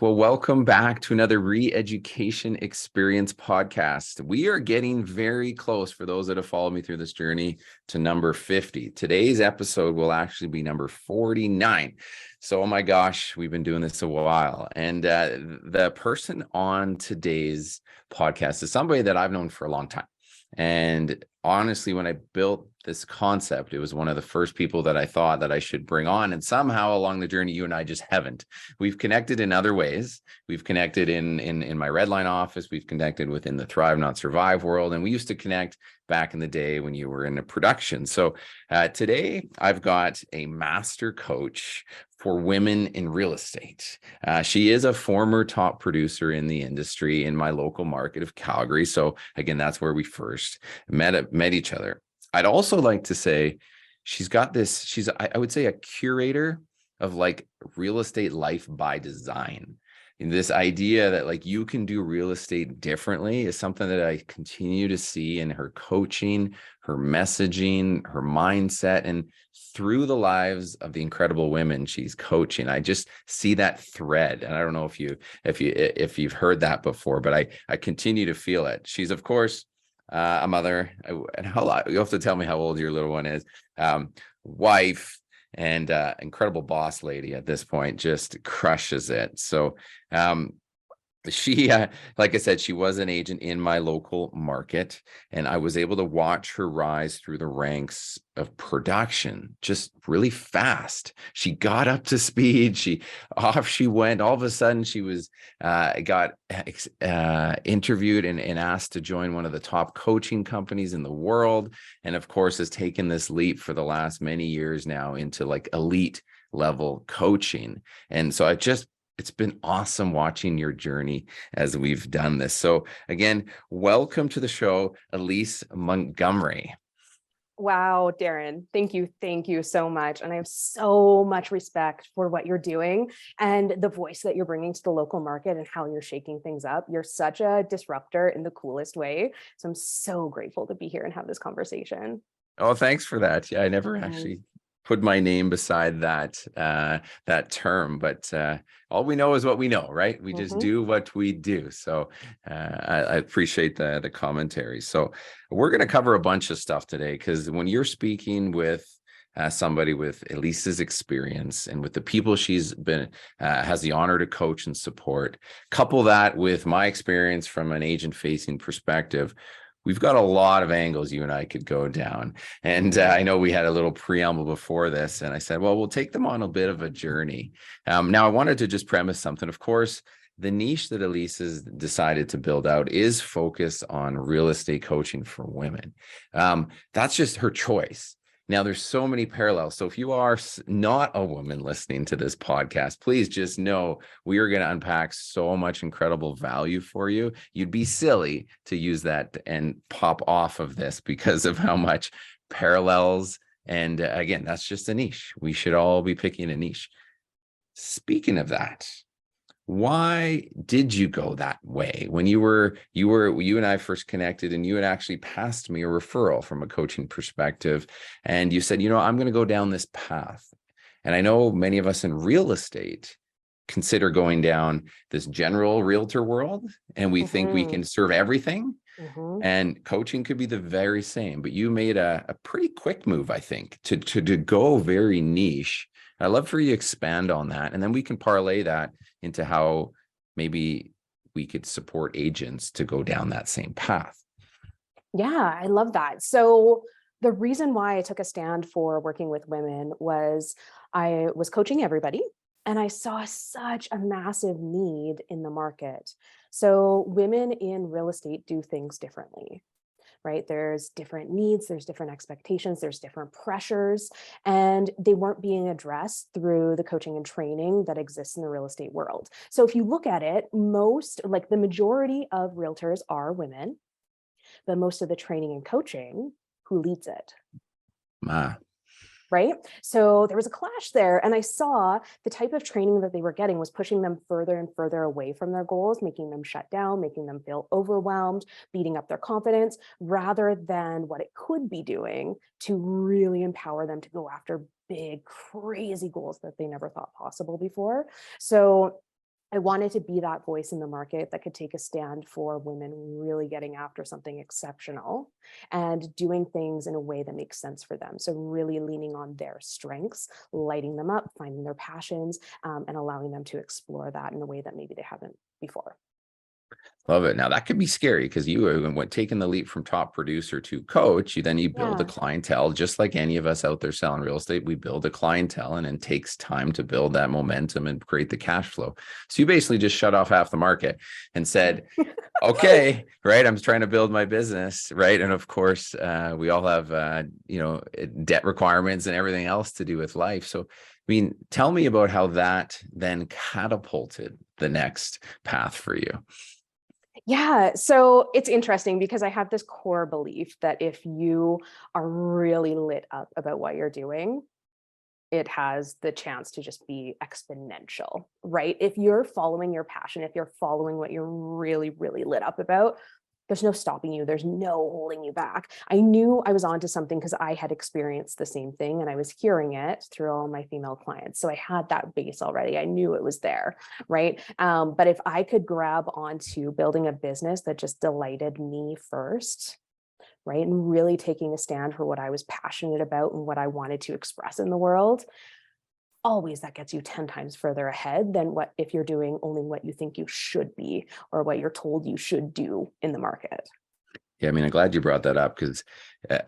Well, welcome back to another Re-Education Experience podcast. We are getting very close, for those that have followed me through this journey, to number 50. Today's episode will actually be number 49. So, oh my gosh, we've been doing this a while. And the person on today's podcast is somebody that I've known for a long time. And honestly, when I built this concept, it was one of the first people that I thought that I should bring on. And somehow along the journey, you and I just haven't. We've connected in other ways. We've connected in my Redline office. We've connected within the Thrive Not Survive world. And we used to connect back in the day when you were in a production. So today I've got a master coach for women in real estate. She is a former top producer in the industry in my local market of Calgary. So again, that's where we first met each other. I'd also like to say she's I would say a curator of like real estate life by design. And this idea that like you can do real estate differently is something that I continue to see in her coaching, her messaging, her mindset, and through the lives of the incredible women she's coaching. I just see that thread. And I don't know if you've heard that before, but I continue to feel it. She's, of course, a mother, and you have to tell me how old your little one is, wife, and incredible boss lady at this point, just crushes it. So she, like I said, she was an agent in my local market, and I was able to watch her rise through the ranks of production just really fast. She got up to speed. Off she went. All of a sudden, she was got interviewed and asked to join one of the top coaching companies in the world, and of course, has taken this leap for the last many years now into like elite level coaching. And so it's been awesome watching your journey as we've done this. So again, welcome to the show, Elise Montgomery. Wow, Darren, thank you so much. And I have so much respect for what you're doing and the voice that you're bringing to the local market and how you're shaking things up. You're such a disruptor in the coolest way. So I'm so grateful to be here and have this conversation. Oh, thanks for that. Yeah, I never actually put my name beside that term, but all we know is what we know, right? We just do what we do. So I appreciate the commentary. So we're going to cover a bunch of stuff today, because when you're speaking with somebody with Elise's experience and with the people she's been has the honor to coach and support, couple that with my experience from an agent facing perspective, we've got a lot of angles you and I could go down. And I know we had a little preamble before this, and I said, well, we'll take them on a bit of a journey. Now, I wanted to just premise something. Of course, the niche that Elise has decided to build out is focused on real estate coaching for women. That's just her choice. Now, there's so many parallels. So if you are not a woman listening to this podcast, please just know we are going to unpack so much incredible value for you. You'd be silly to use that and pop off of this because of how much parallels. And again, that's just a niche. We should all be picking a niche. Speaking of that, why did you go that way when you and I first connected, and you had actually passed me a referral from a coaching perspective, and you said, I'm going to go down this path. And I know many of us in real estate consider going down this general realtor world, and we think we can serve everything. And coaching could be the very same, but you made a pretty quick move, I think, to go very niche. I'd love for you to expand on that, and then we can parlay that into how maybe we could support agents to go down that same path. Yeah, I love that. So the reason why I took a stand for working with women was I was coaching everybody, and I saw such a massive need in the market. So women in real estate do things differently. Right? There's different needs, there's different expectations, there's different pressures, and they weren't being addressed through the coaching and training that exists in the real estate world. So if you look at it, the majority of realtors are women, but most of the training and coaching, who leads it? Right? So there was a clash there, and I saw the type of training that they were getting was pushing them further and further away from their goals, making them shut down, making them feel overwhelmed, beating up their confidence, rather than what it could be doing to really empower them to go after big, crazy goals that they never thought possible before. So I wanted to be that voice in the market that could take a stand for women really getting after something exceptional and doing things in a way that makes sense for them. So really leaning on their strengths, lighting them up, finding their passions, and allowing them to explore that in a way that maybe they haven't before. Love it. Now that could be scary because you went taking the leap from top producer to coach. You build a Yeah. clientele, just like any of us out there selling real estate. We build a clientele, and it takes time to build that momentum and create the cash flow. So you basically just shut off half the market and said, okay, right, I'm trying to build my business, right? And of course, we all have debt requirements and everything else to do with life. So I mean, tell me about how that then catapulted the next path for you. Yeah, so it's interesting because I have this core belief that if you are really lit up about what you're doing, it has the chance to just be exponential, right? If you're following your passion, if you're following what you're really, really lit up about, there's no stopping you. There's no holding you back. I knew I was onto something because I had experienced the same thing and I was hearing it through all my female clients. So I had that base already. I knew it was there, right? But if I could grab onto building a business that just delighted me first, right, and really taking a stand for what I was passionate about and what I wanted to express in the world, always that gets you 10 times further ahead than what if you're doing only what you think you should be or what you're told you should do in the market. Yeah, I mean, I'm glad you brought that up because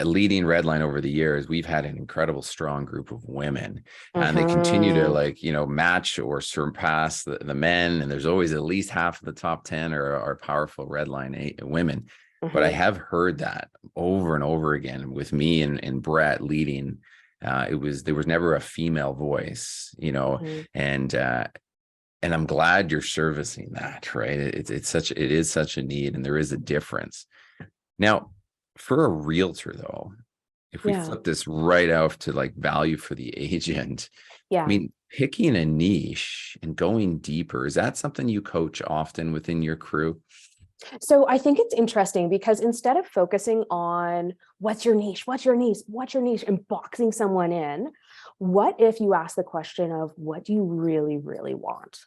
leading Redline over the years, we've had an incredible, strong group of women, and they continue to Mhm. match or surpass the men. And there's always at least half of the top 10 are powerful Redline women. But I Mhm. have heard that over and over again with me and Brett leading. There was never a female voice, Mhm. and I'm glad you're servicing that, right? It is such a need, and there is a difference. Now, for a realtor, though, if we Yeah. flip this right out to like value for the agent, I Yeah. mean, picking a niche and going deeper, is that something you coach often within your crew? So I think it's interesting because instead of focusing on what's your niche, what's your niche, what's your niche, and boxing someone in, what if you ask the question of what do you really, really want?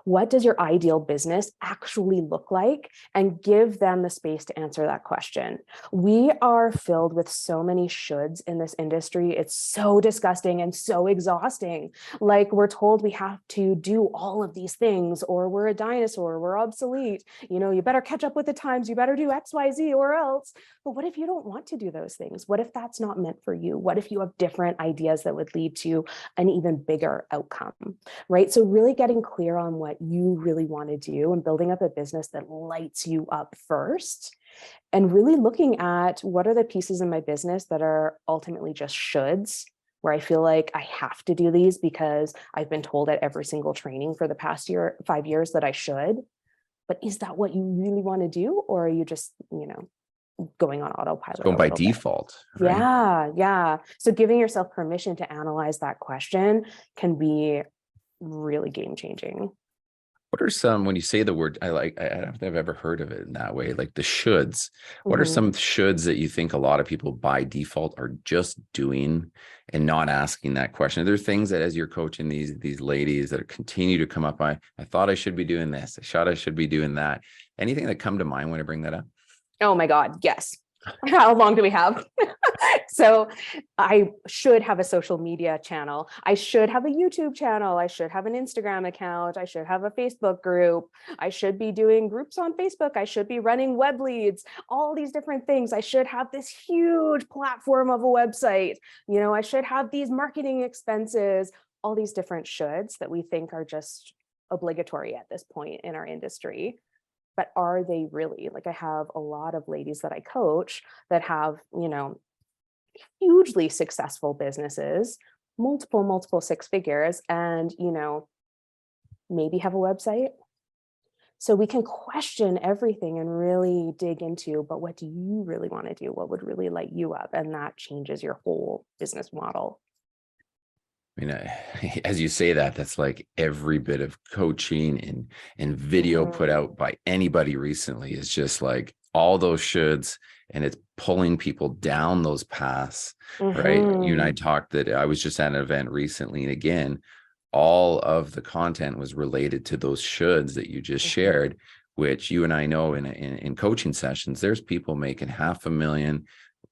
What does your ideal business actually look like? And give them the space to answer that question. We are filled with so many shoulds in this industry. It's so disgusting and so exhausting. Like we're told we have to do all of these things, or we're a dinosaur, we're obsolete. You better catch up with the times, you better do XYZ or else. But what if you don't want to do those things? What if that's not meant for you? What if you have different ideas that would lead to an even bigger outcome, right? So really getting clear on what you really want to do and building up a business that lights you up first, and really looking at what are the pieces in my business that are ultimately just shoulds, where I feel like I have to do these because I've been told at every single training for the past 5 years that I should. But is that what you really want to do? Or are you just, going on It's autopilot going a by little bit? default, right? Yeah, yeah. So giving yourself permission to analyze that question can be really game changing. What are some, when you say the word, I don't think I've ever heard of it in that way, like the shoulds. What are Mhm. some shoulds that you think a lot of people by default are just doing and not asking that question? Are there things that as you're coaching these ladies that continue to come up, I thought I should be doing this. I should be doing that. Anything that come to mind when I bring that up? Oh my God, yes. How long do we have? So I should have a social media channel. I should have a YouTube channel. I should have an Instagram account. I should have a Facebook group. I should be doing groups on Facebook. I should be running web leads, all these different things. I should have this huge platform of a website. I should have these marketing expenses, all these different shoulds that we think are just obligatory at this point in our industry. But are they really? Like I have a lot of ladies that I coach that have, hugely successful businesses, multiple six figures, and, maybe have a website. So we can question everything and really dig into, but what do you really want to do? What would really light you up? And that changes your whole business model. I mean, as you say that, that's like every bit of coaching and video put Mhm. out by anybody recently is just like all those shoulds, and it's pulling people down those paths, right? You and I Mhm. talked that I was just at an event recently, and again, all of the content was related to those shoulds that you just shared, which you and I know in coaching sessions, there's people making $500,000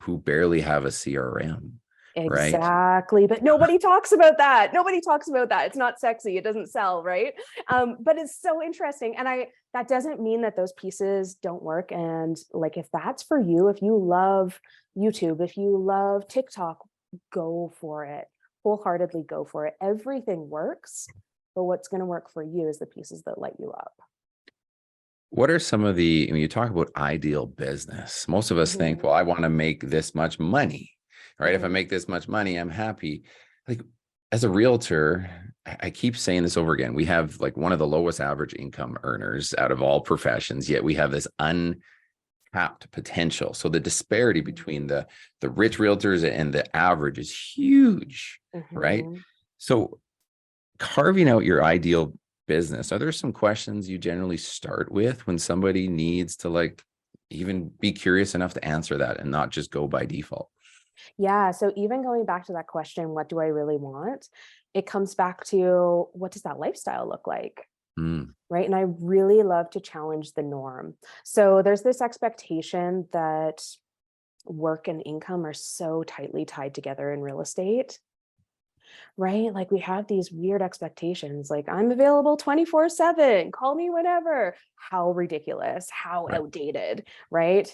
who barely have a CRM. Right. Exactly. But nobody talks about that. Nobody talks about that. It's not sexy. It doesn't sell. Right. But it's so interesting. And that doesn't mean that those pieces don't work. And like, if that's for you, if you love YouTube, if you love TikTok, go for it. Wholeheartedly go for it. Everything works. But what's going to work for you is the pieces that light you up. What are some of when you talk about ideal business, most of us think, well, I want to make this much money. Right. If I make this much money, I'm happy. Like, as a realtor, I keep saying this over again. We have like one of the lowest average income earners out of all professions, yet we have this untapped potential. So the disparity between the rich realtors and the average is huge. Right. So carving out your ideal business, are there some questions you generally start with when somebody needs to like even be curious enough to answer that and not just go by default? Yeah. So even going back to that question, what do I really want? It comes back to, what does that lifestyle look like? Right. And I really love to challenge the norm. So there's this expectation that work and income are so tightly tied together in real estate. Right. Like, we have these weird expectations, like, I'm available 24/7, call me whenever. How ridiculous, how outdated, right?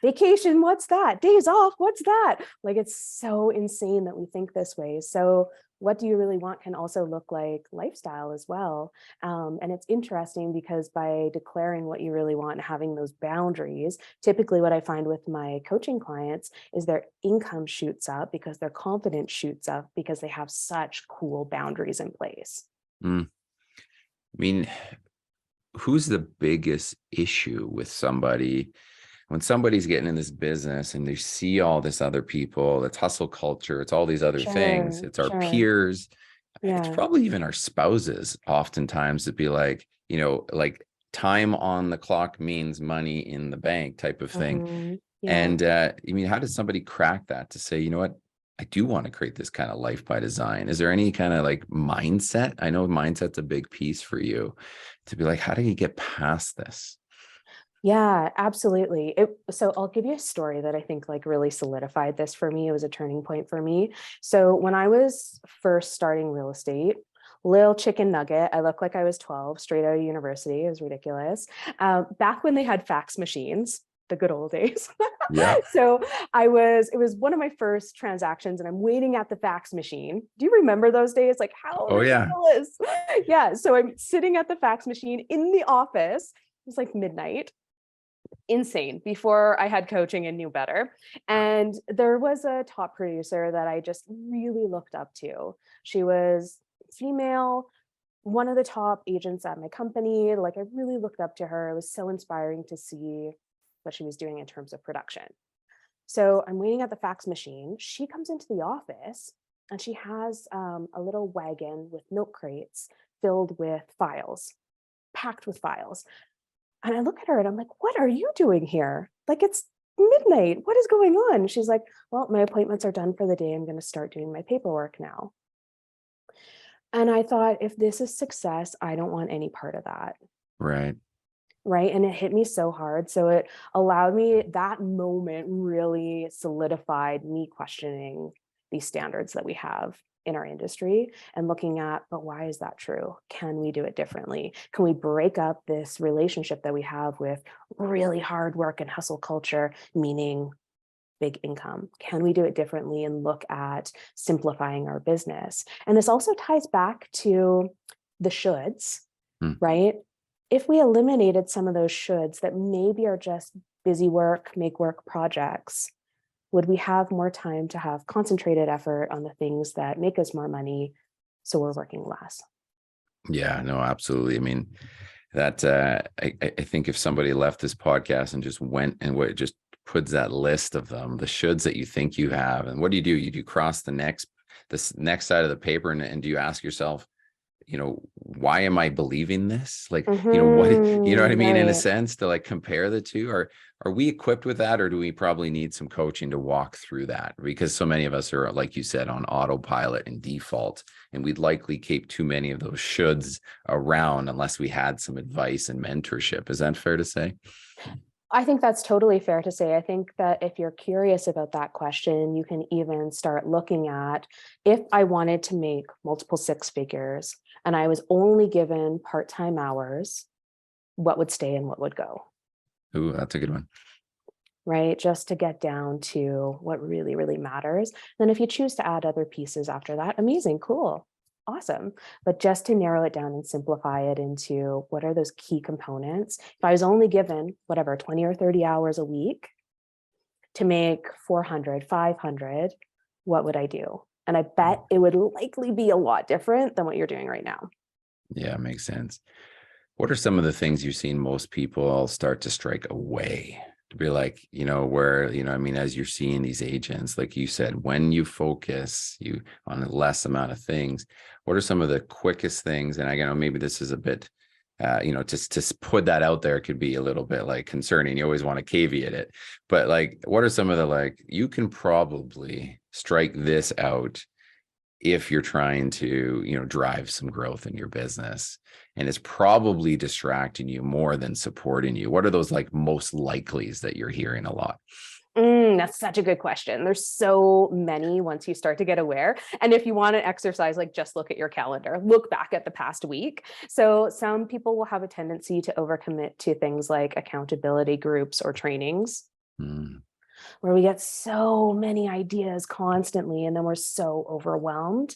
Vacation, what's that? Days off, what's that? Like, it's so insane that we think this way. So what do you really want can also look like lifestyle as well. And it's interesting because by declaring what you really want and having those boundaries, typically what I find with my coaching clients is their income shoots up because their confidence shoots up because they have such cool boundaries in place. I mean, who's the biggest issue with somebody when somebody's getting in this business and they see all this other people? It's hustle culture, it's all these other things, it's our peers, it's probably even our spouses oftentimes, to be like, like, time on the clock means money in the bank type of thing. And I mean, how does somebody crack that to say, you know what, I do want to create this kind of life by design? Is there any kind of like mindset? I know mindset's a big piece for you, to be like, how do you get past this? Yeah, absolutely. So I'll give you a story that I think like really solidified this for me. It was a turning point for me. So when I was first starting real estate, little chicken nugget, I looked like I was 12, straight out of university. It was ridiculous. Back when they had fax machines, the good old days. Yeah. So it was one of my first transactions and I'm waiting at the fax machine. Do you remember those days? Like, how ridiculous? Yeah. So I'm sitting at the fax machine in the office. It was like midnight. Insane, before I had coaching and knew better. And there was a top producer that I just really looked up to. She was female, one of the top agents at my company. Like, I really looked up to her. It was so inspiring to see what she was doing in terms of production. So I'm waiting at the fax machine. She comes into the office and she has a little wagon with milk crates filled with files, packed with files. And I look at her and I'm like, what are you doing here? Like, it's midnight. What is going on? She's like, well, my appointments are done for the day. I'm going to start doing my paperwork now. And I thought, if this is success, I don't want any part of that. Right. Right. And it hit me so hard. So it allowed me, that moment really solidified me questioning these standards that we have in our industry and looking at, but why is that true? Can we do it differently? Can we break up this relationship that we have with really hard work and hustle culture, meaning big income? Can we do it differently and look at simplifying our business? And this also ties back to the shoulds, right? If we eliminated some of those shoulds that maybe are just busy work, make work projects, would we have more time to have concentrated effort on the things that make us more money, so we're working less? Yeah, no, absolutely. I mean, that I think if somebody left this podcast and just went and just puts that list of them, the shoulds that you think you have, and what do? You do cross this next side of the paper, and do you ask yourself, why am I believing this? Like, what, you know what I mean? In a Right. sense, to like compare the two. Are we equipped with that, or do we probably need some coaching to walk through that? Because so many of us are, like you said, on autopilot and default, and we'd likely keep too many of those shoulds around unless we had some advice and mentorship. Is that fair to say? I think that's totally fair to say. I think that if you're curious about that question, you can even start looking at, if I wanted to make multiple six figures and I was only given part-time hours, what would stay and what would go? Ooh, that's a good one. Right? Just to get down to what really, really matters. Then if you choose to add other pieces after that, amazing, cool, awesome. But just to narrow it down and simplify it into what are those key components? If I was only given whatever, 20 or 30 hours a week to make 400, 500, what would I do? And I bet it would likely be a lot different than what you're doing right now. Yeah, makes sense. What are some of the things you've seen most people start to strike away? To be like, where, I mean, as you're seeing these agents, like you said, when you focus on a less amount of things, what are some of the quickest things? And I know maybe this is a bit, just to put that out there could be a little bit like concerning. You always want to caveat it, but like, what are some of the, like, you can probably strike this out if you're trying to, drive some growth in your business, and it's probably distracting you more than supporting you? What are those like most likelies that you're hearing a lot? That's such a good question. There's so many once you start to get aware. And if you want an exercise, like just look at your calendar, look back at the past week. So some people will have a tendency to overcommit to things like accountability groups or trainings, where we get so many ideas constantly, and then we're so overwhelmed,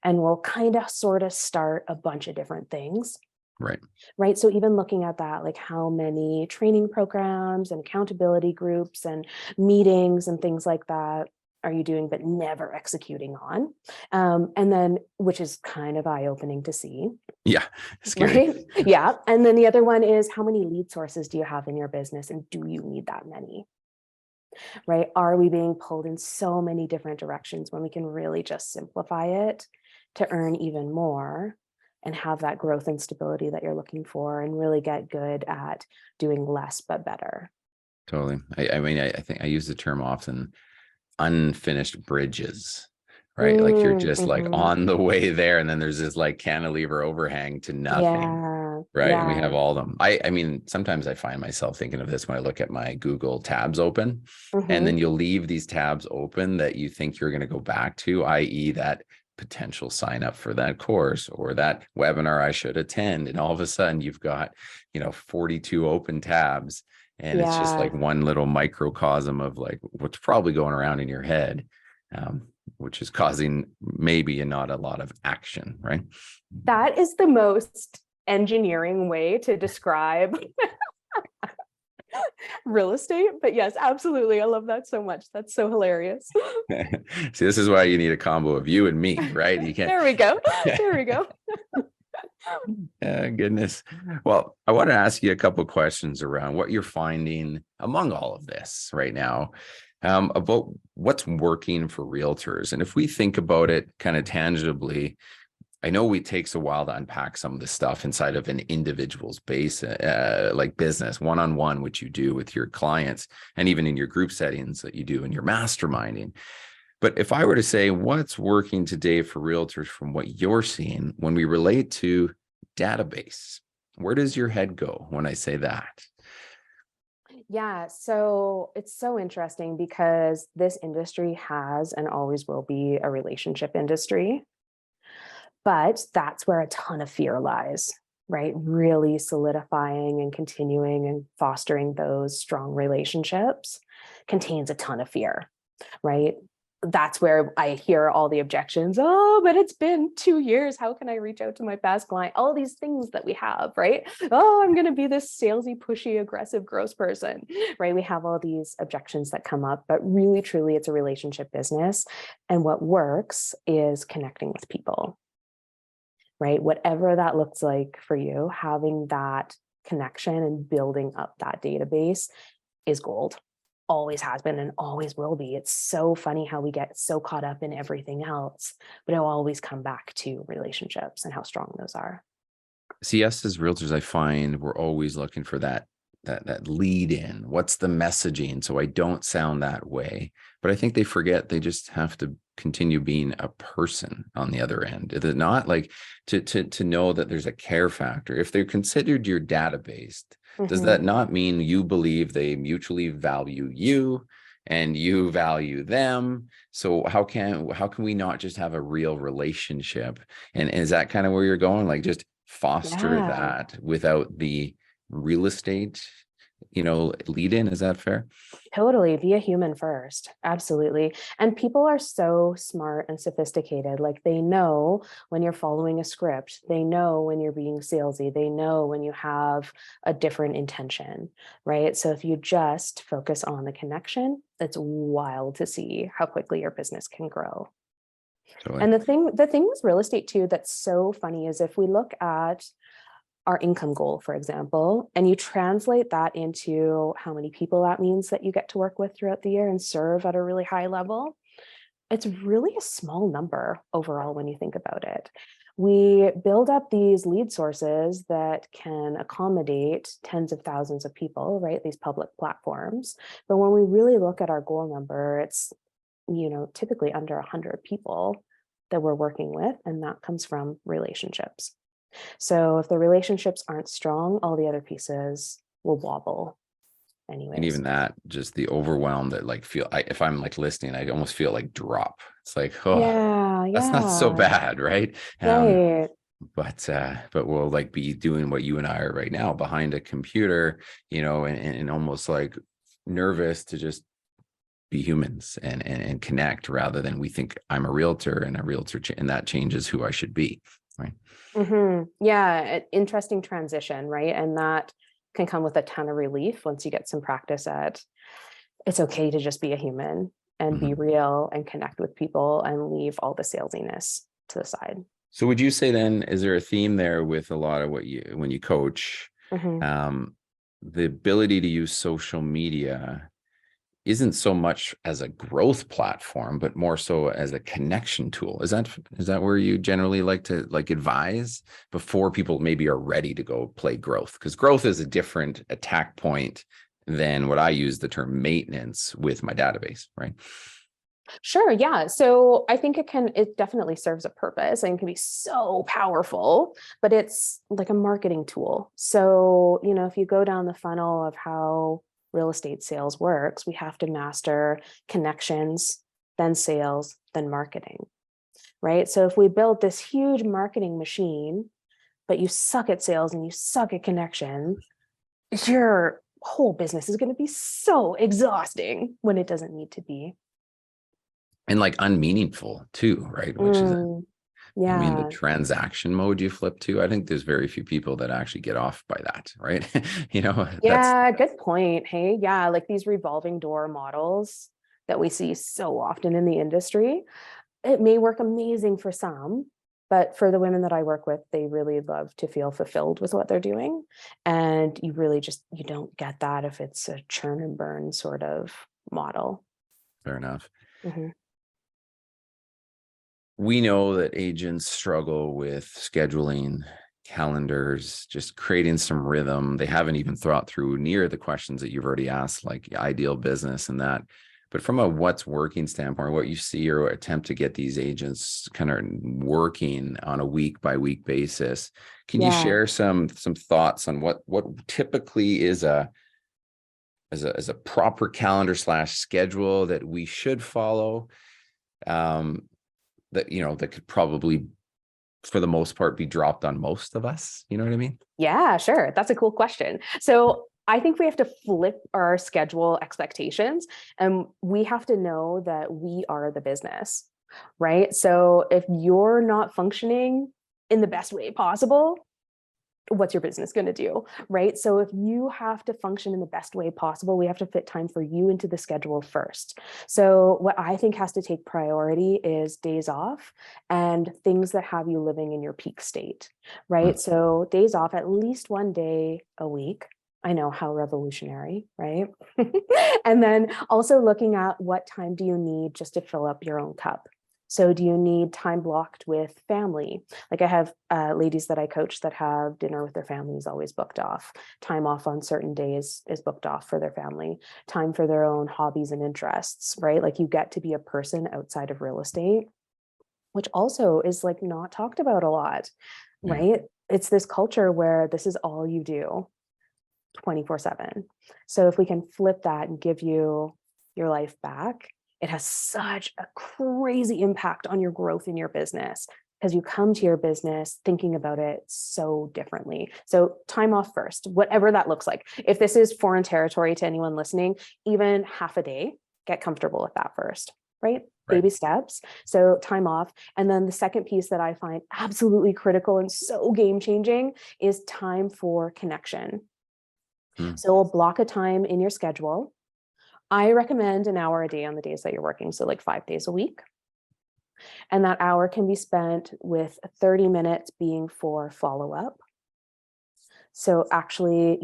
and we'll kind of sort of start a bunch of different things. Right. Right. So even looking at that, like how many training programs and accountability groups and meetings and things like that are you doing, but never executing on? And then, which is kind of eye-opening to see. Yeah. Scary. Right. Yeah. And then the other one is, how many lead sources do you have in your business? And do you need that many? Right. Are we being pulled in so many different directions when we can really just simplify it to earn even more and have that growth and stability that you're looking for, and really get good at doing less but better? Totally. I mean, I think I use the term often, unfinished bridges, right? Like you're just like Mm-hmm. on the way there, and then there's this like cantilever overhang to nothing. Yeah. Right. And we Yeah. have all of them. I mean, sometimes I find myself thinking of this when I look at my Google tabs open, and Mm-hmm. then you'll leave these tabs open that you think you're going to go back to, i.e., that potential sign up for that course or that webinar I should attend. And all of a sudden you've got, 42 open tabs. And it's just like Yeah. one little microcosm of like what's probably going around in your head, which is causing maybe not a lot of action, right? That is the most engineering way to describe real estate. But yes, absolutely. I love that so much. That's so hilarious. See, this is why you need a combo of you and me, right? You can't. There we go. There we go. Goodness. Well, I want to ask you a couple of questions around what you're finding among all of this right now, about what's working for realtors. And if we think about it kind of tangibly, I know it takes a while to unpack some of the stuff inside of an individual's base, like business, one-on-one, which you do with your clients, and even in your group settings that you do in your masterminding. But if I were to say what's working today for realtors from what you're seeing when we relate to database, where does your head go when I say that? Yeah, so it's so interesting because this industry has and always will be a relationship industry. But that's where a ton of fear lies, right? Really solidifying and continuing and fostering those strong relationships contains a ton of fear, right? That's where I hear all the objections. Oh, but it's been 2 years. How can I reach out to my past client? All these things that we have, right? Oh, I'm going to be this salesy, pushy, aggressive, gross person, right? We have all these objections that come up, but really, truly, it's a relationship business. And what works is connecting with people, right? Whatever that looks like for you, having that connection and building up that database is gold. always has been and always will be. It's so funny how we get so caught up in everything else, but it'll always come back to relationships and how strong those are. See, us as realtors, I find we're always looking for that lead in. What's the messaging? So I don't sound that way. But I think they forget they just have to continue being a person on the other end. Is it not like to know that there's a care factor? If they're considered your database, does that not mean you believe they mutually value you and you value them? So how can we not just have a real relationship? And is that kind of where you're going? Like just foster Yeah. that without the real estate, lead in. Is that fair? Totally. Be a human first. Absolutely. And people are so smart and sophisticated. Like they know when you're following a script, they know when you're being salesy, they know when you have a different intention, right? So if you just focus on the connection, it's wild to see how quickly your business can grow. Totally. And the thing with real estate too, that's so funny is if we look at our income goal, for example, and you translate that into how many people that means that you get to work with throughout the year and serve at a really high level, it's really a small number overall when you think about it. We build up these lead sources that can accommodate tens of thousands of people, right? These public platforms. But when we really look at our goal number, it's, typically under 100 people that we're working with, and that comes from relationships. So if the relationships aren't strong, all the other pieces will wobble And anyways. even that, just the overwhelm that if I'm like listening, I almost feel like drop. It's like, oh, Yeah, that's not so yeah, bad, right? right. But we'll like be doing what you and I are right now behind a computer, and almost like nervous to just be humans and connect rather than we think I'm a realtor and and that changes who I should be, right? Yeah, an interesting transition, right? And that can come with a ton of relief once you get some practice at it's okay to just be a human and be Mhm. real and connect with people and leave all the salesiness to the side. So would you say then, is there a theme there with a lot of when you coach, Mhm. um, the ability to use social media isn't so much as a growth platform, but more so as a connection tool. Is that where you generally like to advise before people maybe are ready to go play growth? Because growth is a different attack point than what I use the term maintenance with my database, right? Sure, yeah. So I think it definitely serves a purpose and can be so powerful, but it's like a marketing tool. So, if you go down the funnel of how real estate sales works, we have to master connections, then sales, then marketing, right? So if we build this huge marketing machine, but you suck at sales and you suck at connection, your whole business is going to be so exhausting when it doesn't need to be. And like unmeaningful too, right? Which is, Mm, the yeah. transaction mode you flip to. I think there's very few people that actually get off by that, right? That's Yeah, good point. Hey, yeah, like these revolving door models that we see so often in the industry, it may work amazing for some, but for the women that I work with, they really love to feel fulfilled with what they're doing. And you don't get that if it's a churn and burn sort of model. fair enough. Mhm. We know that agents struggle with scheduling calendars, just creating some rhythm. They haven't even thought through near the questions that you've already asked, like ideal business and that. But from a what's working standpoint, what you see or attempt to get these agents kind of working on a week by week basis, can you Yeah. share some thoughts on what typically is as a proper calendar slash schedule that we should follow? That could probably for the most part be dropped on most of us, you know what I mean? Yeah, sure. That's a cool question. So I think we have to flip our schedule expectations and we have to know that we are the business, right? So if you're not functioning in the best way possible, what's your business going to do, right? So if you have to function in the best way possible, we have to fit time for you into the schedule first. So what I think has to take priority is days off and things that have you living in your peak state, Hmm. right? So days off, at least one day a week I know, how revolutionary, right? And then also looking at what time do you need just to fill up your own cup. So do you need time blocked with family? Like I have ladies that I coach that have dinner with their families always booked off. Time off on certain days is booked off for their family. Time for their own hobbies and interests, right? Like you get to be a person outside of real estate, which also is like not talked about a lot, Yeah. right? It's this culture where this is all you do 24/7. So if we can flip that and give you your life back, it has such a crazy impact on your growth in your business because you come to your business thinking about it so differently. So time off first, whatever that looks like. If this is foreign territory to anyone listening, even half a day, get comfortable with that first, right? Right. Baby steps. So time off. And then the second piece that I find absolutely critical and so game changing is time for connection. Hmm. So we'll block a time in your schedule. I recommend an hour a day on the days that you're working. So like 5 days a week. And that hour can be spent with 30 minutes being for follow-up. So actually,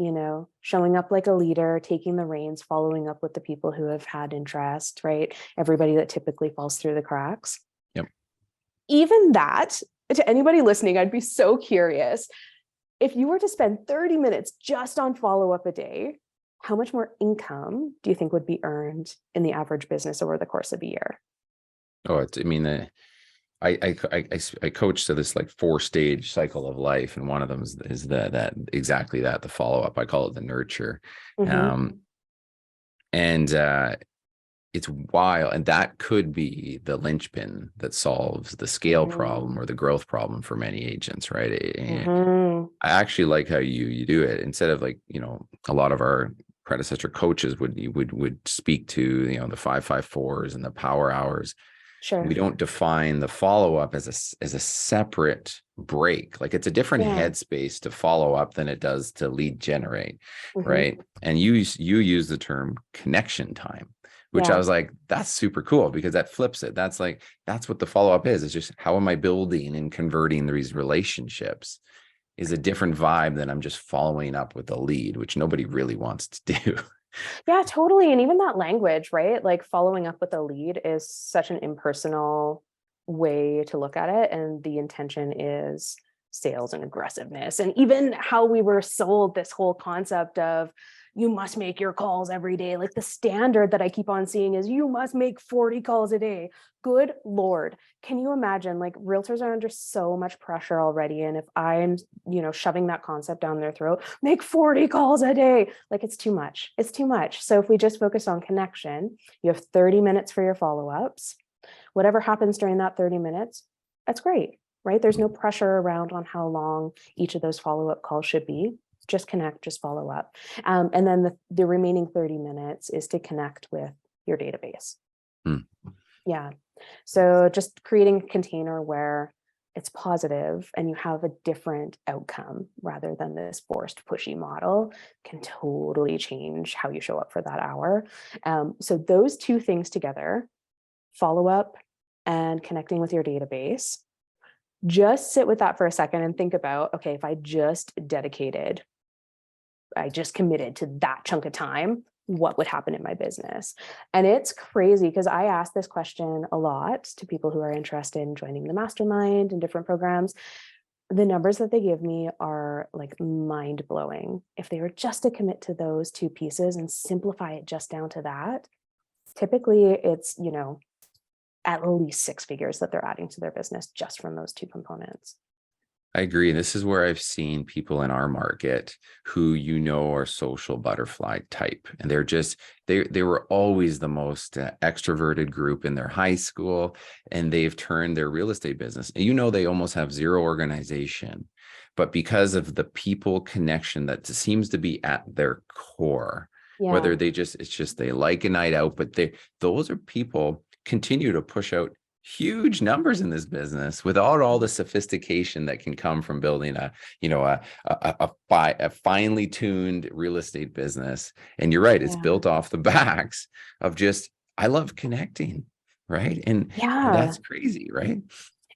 showing up like a leader, taking the reins, following up with the people who have had interest, right? Everybody that typically falls through the cracks. Yep. Even that, to anybody listening, I'd be so curious. If you were to spend 30 minutes just on follow-up a day, how much more income do you think would be earned in the average business over the course of a year? Oh, I mean, I coach to this like 4-stage cycle of life, and one of them is that exactly that, the follow up. I call it the nurture, Mm-hmm. and it's wild, and that could be the linchpin that solves the scale problem or the growth problem for many agents, right? Mm-hmm. I actually like how you do it. Instead of like, a lot of our predecessor coaches would speak to, the 5-5-4s and the power hours. We Sure. don't define the follow-up as a separate break. Like it's a different Yeah. headspace to follow up than it does to lead generate, Mm-hmm. right? And you use the term connection time, which I Yeah. was like, that's super cool because that flips it. That's what the follow-up is. It's just, how am I building and converting these relationships is a different vibe than I'm just following up with a lead, which nobody really wants to do. Yeah, totally. And even that language, right? Like following up with a lead is such an impersonal way to look at it. And the intention is sales and aggressiveness. And even how we were sold this whole concept of you must make your calls every day. Like the standard that I keep on seeing is you must make 40 calls a day. Good Lord. Can you imagine? Like realtors are under so much pressure already. And if I'm, shoving that concept down their throat, make 40 calls a day, like it's too much. It's too much. So if we just focus on connection, you have 30 minutes for your follow-ups. Whatever happens during that 30 minutes, that's great, right? There's no pressure around on how long each of those follow-up calls should be. Just connect, just follow up. And then the remaining 30 minutes is to connect with your database. Hmm. Yeah. So just creating a container where it's positive and you have a different outcome rather than this forced pushy model can totally change how you show up for that hour. So those two things together, follow up and connecting with your database, just sit with that for a second and think about, okay, if I just committed to that chunk of time, what would happen in my business? And it's crazy because I ask this question a lot to people who are interested in joining the mastermind and different programs. The numbers that they give me are like mind blowing. If they were just to commit to those two pieces and simplify it just down to that, typically it's, at least 6 figures that they're adding to their business just from those two components. I agree. This is where I've seen people in our market who are social butterfly type, and they were always the most extroverted group in their high school, and they've turned their real estate business. They almost have zero organization, but because of the people connection that seems to be at their core, Yeah. whether it's just they like a night out, but those are people continue to push out huge numbers in this business without all the sophistication that can come from building a finely tuned real estate business. And you're right, it's Yeah. built off the backs of just, I love connecting, right? And Yeah. that's crazy, right?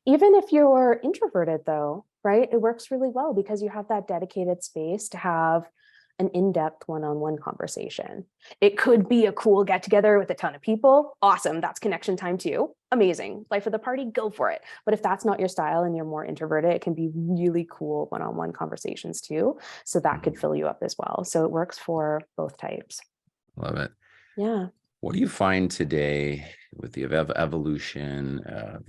Even if you're introverted though, right? It works really well because you have that dedicated space to have an in-depth one-on-one conversation. It could be a cool get together with a ton of people. Awesome. That's connection time too. Amazing. Life of the party, go for it. But if that's not your style and you're more introverted, it can be really cool one-on-one conversations too. So that could fill you up as well. So it works for both types. Love it. Yeah. What do you find today with the evolution of,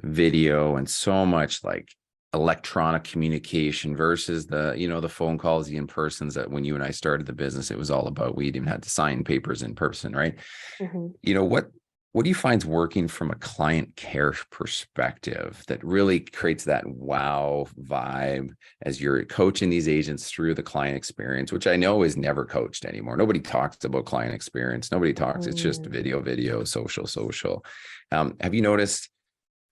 video and so much like electronic communication versus the phone calls, the in-persons that when you and I started the business, it was all about, we even had to sign papers in person, right? What do you find is working from a client care perspective that really creates that wow vibe as you're coaching these agents through the client experience, which I know is never coached anymore. Nobody talks about client experience. Nobody talks. It's just video, social. Have you noticed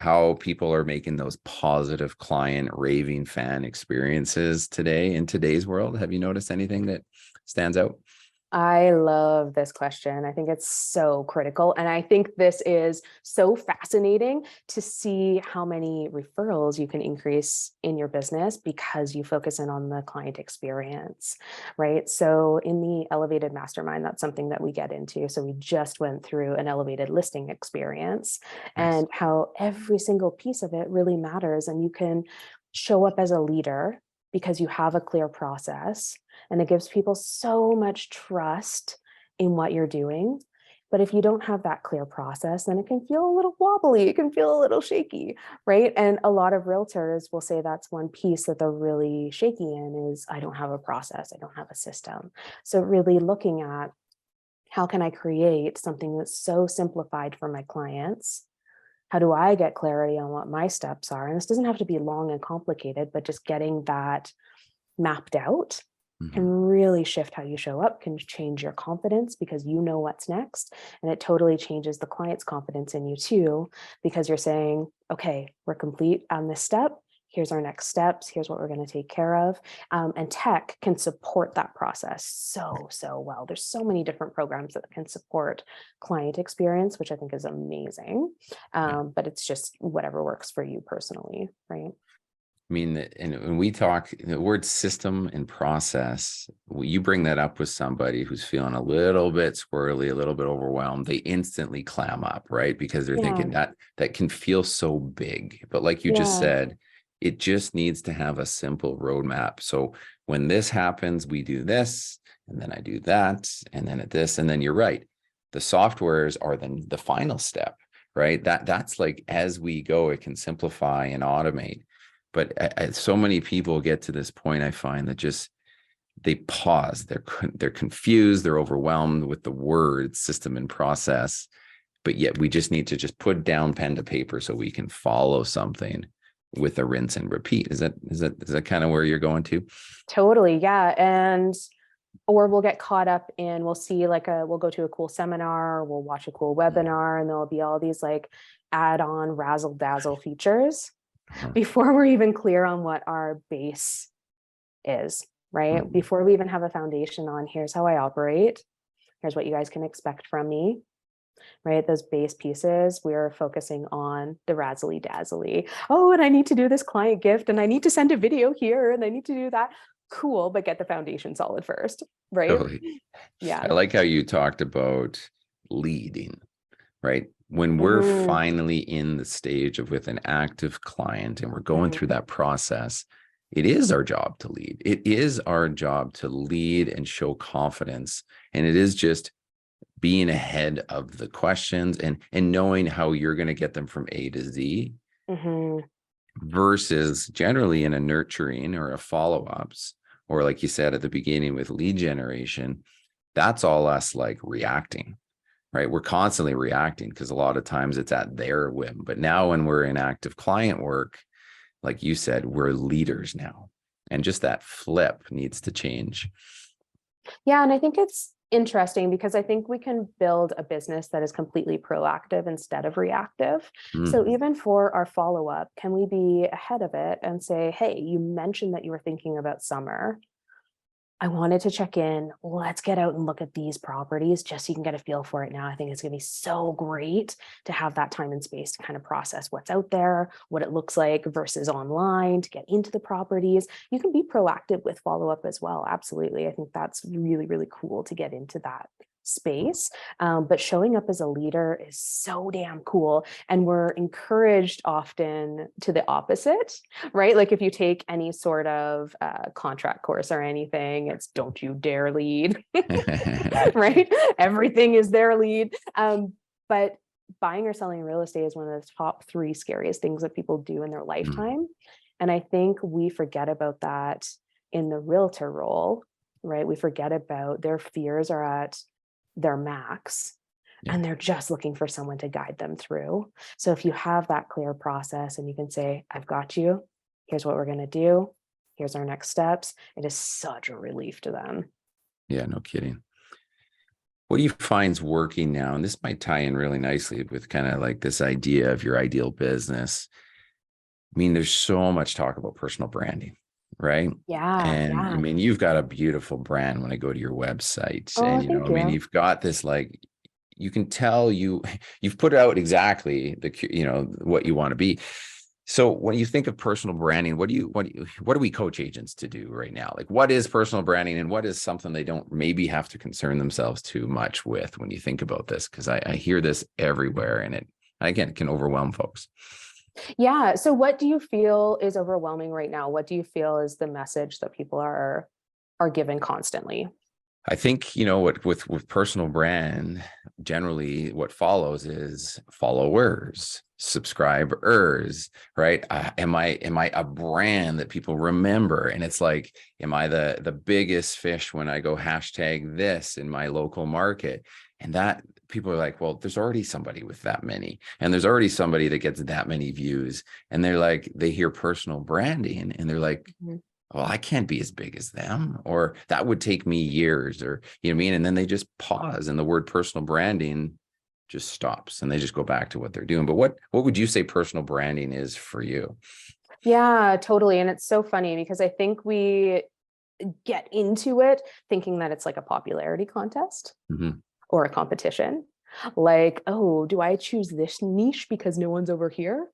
how people are making those positive client raving fan experiences today in today's world? Have you noticed anything that stands out? I love this question. I think it's so critical. And I think this is so fascinating to see how many referrals you can increase in your business because you focus in on the client experience, right? So in the elevated mastermind, that's something that we get into. So we just went through an elevated listing experience and how every single piece of it really matters. And you can show up as a leader because you have a clear process. And it gives people so much trust in what you're doing. But if you don't have that clear process, then it can feel a little wobbly. It can feel a little shaky, right? And a lot of realtors will say that's one piece that they're really shaky in is, I don't have a process. I don't have a system. So really looking at how can I create something that's so simplified for my clients? How do I get clarity on what my steps are? And this doesn't have to be long and complicated, but just getting that mapped out can really shift how you show up, can change your confidence because you know what's next. And it totally changes the client's confidence in you too, because you're saying, okay, we're complete on this step. Here's our next steps. Here's what we're going to take care of. And tech can support that process so well. There's so many different programs that can support client experience, which I think is amazing. But it's just whatever works for you personally, right? I mean, and when we talk the word system and process, you bring that up with somebody who's feeling a little bit squirrely, a little bit overwhelmed, they instantly clam up, right? Because they're thinking that can feel so big. But like you just said, it just needs to have a simple roadmap. So when this happens, we do this, and then I do that, and then at this, and then you're right. The softwares are then the final step, right? That's like as we go, it can simplify and automate. But so many people get to this point, I find that just they pause, they're confused, they're overwhelmed with the word system and process, but yet we just need to just put down pen to paper so we can follow something with a rinse and repeat. Is that kind of where you're going to? Totally, yeah. And or we'll get caught up in, we'll see we'll go to a cool seminar, we'll watch a cool webinar, and there'll be all these like add-on razzle dazzle features before we're even clear on what our base is, right? Before we even have a foundation on here's how I operate, here's what you guys can expect from me, right? Those base pieces, we're focusing on the razzly dazzly. Oh, and I need to do this client gift and I need to send a video here and I need to do that. Cool, but get the foundation solid first, right? Totally. Yeah. I like how you talked about leading, right? When we're finally in the stage of with an active client and we're going through that process, it is our job to lead. It is our job to lead and show confidence. And it is just being ahead of the questions and knowing how you're going to get them from A to Z versus generally in a nurturing or a follow-ups, or like you said at the beginning with lead generation, that's all us like reacting. Right. We're constantly reacting because a lot of times it's at their whim. But now when we're in active client work, like you said, we're leaders now. And just that flip needs to change. Yeah. And I think it's interesting because I think we can build a business that is completely proactive instead of reactive. So even for our follow-up, can we be ahead of it and say, hey, you mentioned that you were thinking about summer. I wanted to check in. Let's get out and look at these properties just so you can get a feel for it now. I think it's going to be so great to have that time and space to kind of process what's out there, what it looks like versus online, to get into the properties. You can be proactive with follow-up as well. Absolutely. I think that's really, really cool to get into that space. But showing up as a leader is so damn cool. And we're encouraged often to the opposite, right? Like if you take any sort of contract course or anything, it's don't you dare lead, right? Everything is their lead. But buying or selling real estate is one of the top 3 scariest things that people do in their lifetime. And I think we forget about that in the realtor role, right? We forget about their fears are at their max and they're just looking for someone to guide them through. So if you have that clear process and you can say, I've got you, here's what we're going to do, here's our next steps, it is such a relief to them. Yeah, no kidding. What do you find's working now? And this might tie in really nicely with kind of like this idea of your ideal business. I mean, there's so much talk about personal branding, right? And I mean, you've got a beautiful brand when I go to your website. Oh, And, I mean, you've got this, like, you can tell you've put out exactly what you want to be. So when you think of personal branding, what do we coach agents to do right now? Like, what is personal branding and what is something they don't maybe have to concern themselves too much with when you think about this? Because I hear this everywhere and it can overwhelm folks. Yeah. So what do you feel is overwhelming right now? What do you feel is the message that people are given constantly? I think, with personal brand, generally what follows is followers, subscribers, right? Am I a brand that people remember? And it's like, am I the biggest fish when I go hashtag this in my local market? And that people are like, well, there's already somebody with that many, and there's already somebody that gets that many views. And they're like, they hear personal branding and they're like, well, I can't be as big as them, or that would take me years, or, you know what I mean? And then they just pause and the word personal branding just stops and they just go back to what they're doing. But what would you say personal branding is for you? Yeah, totally. And it's so funny because I think we get into it thinking that it's like a popularity contest or a competition. Like, oh, do I choose this niche because no one's over here?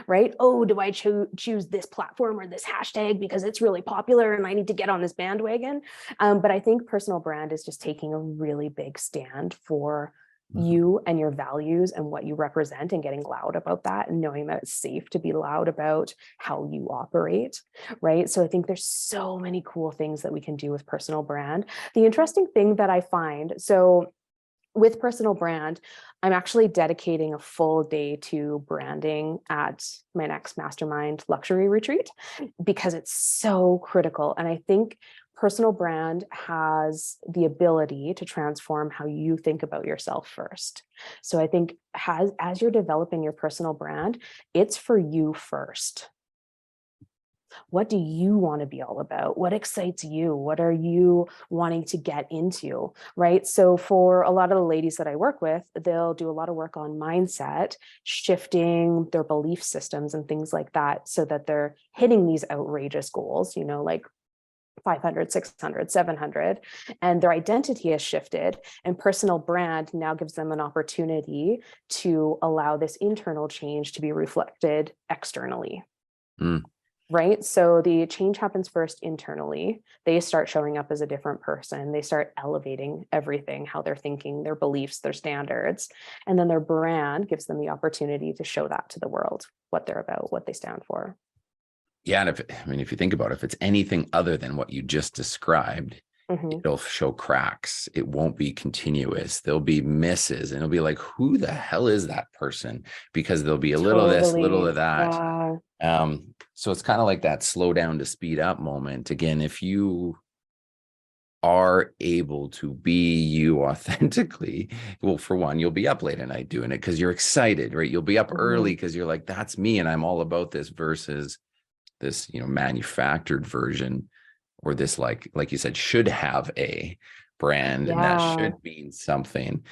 Right? Oh, do I choose this platform or this hashtag because it's really popular and I need to get on this bandwagon? But I think personal brand is just taking a really big stand for you and your values and what you represent, and getting loud about that and knowing that it's safe to be loud about how you operate, right? So I think there's so many cool things that we can do with personal brand. The interesting thing that I find, so with personal brand, I'm actually dedicating a full day to branding at my next mastermind luxury retreat because it's so critical. And I think personal brand has the ability to transform how you think about yourself first. So I think as you're developing your personal brand, it's for you first. What do you want to be all about? What excites you? What are you wanting to get into, right? So for a lot of the ladies that I work with, they'll do a lot of work on mindset, shifting their belief systems and things like that so that they're hitting these outrageous goals, like 500, 600, 700, and their identity has shifted, and personal brand now gives them an opportunity to allow this internal change to be reflected externally. Right? So the change happens first internally. They start showing up as a different person. They start elevating everything, how they're thinking, their beliefs, their standards. And then their brand gives them the opportunity to show that to the world, what they're about, what they stand for. Yeah. And if you think about it, if it's anything other than what you just described, it'll show cracks. It won't be continuous. There'll be misses, and it'll be like, who the hell is that person? Because there'll be a little of this, little of that. Yeah. So it's kind of like that slow down to speed up moment. Again, if you are able to be you authentically, well, for one, you'll be up late at night doing it because you're excited, right? You'll be up early because you're like, that's me and I'm all about this, versus this, manufactured version, or this, like you said, should have a brand and that should mean something.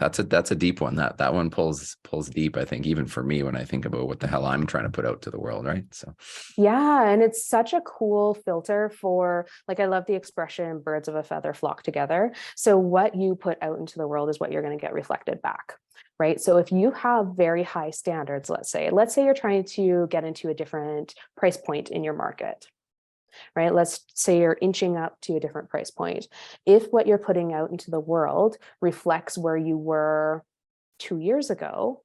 That's a deep one. That one pulls deep, I think, even for me when I think about what the hell I'm trying to put out to the world, right? So Yeah. And it's such a cool filter for, like, I love the expression birds of a feather flock together. So what you put out into the world is what you're going to get reflected back. Right. So if you have very high standards, let's say you're trying to get into a different price point in your market, right? Let's say you're inching up to a different price point. If what you're putting out into the world reflects where you were 2 years ago,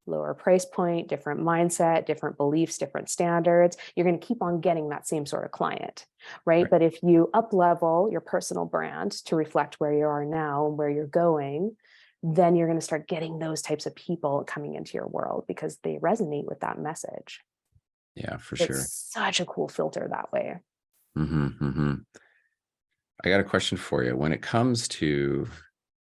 lower price point, different mindset, different beliefs, different standards, you're going to keep on getting that same sort of client, right? right. But if you up level your personal brand to reflect where you are now and where you're going, then you're going to start getting those types of people coming into your world because they resonate with that message. Yeah, for sure. It's such a cool filter that way. I got a question for you. When it comes to,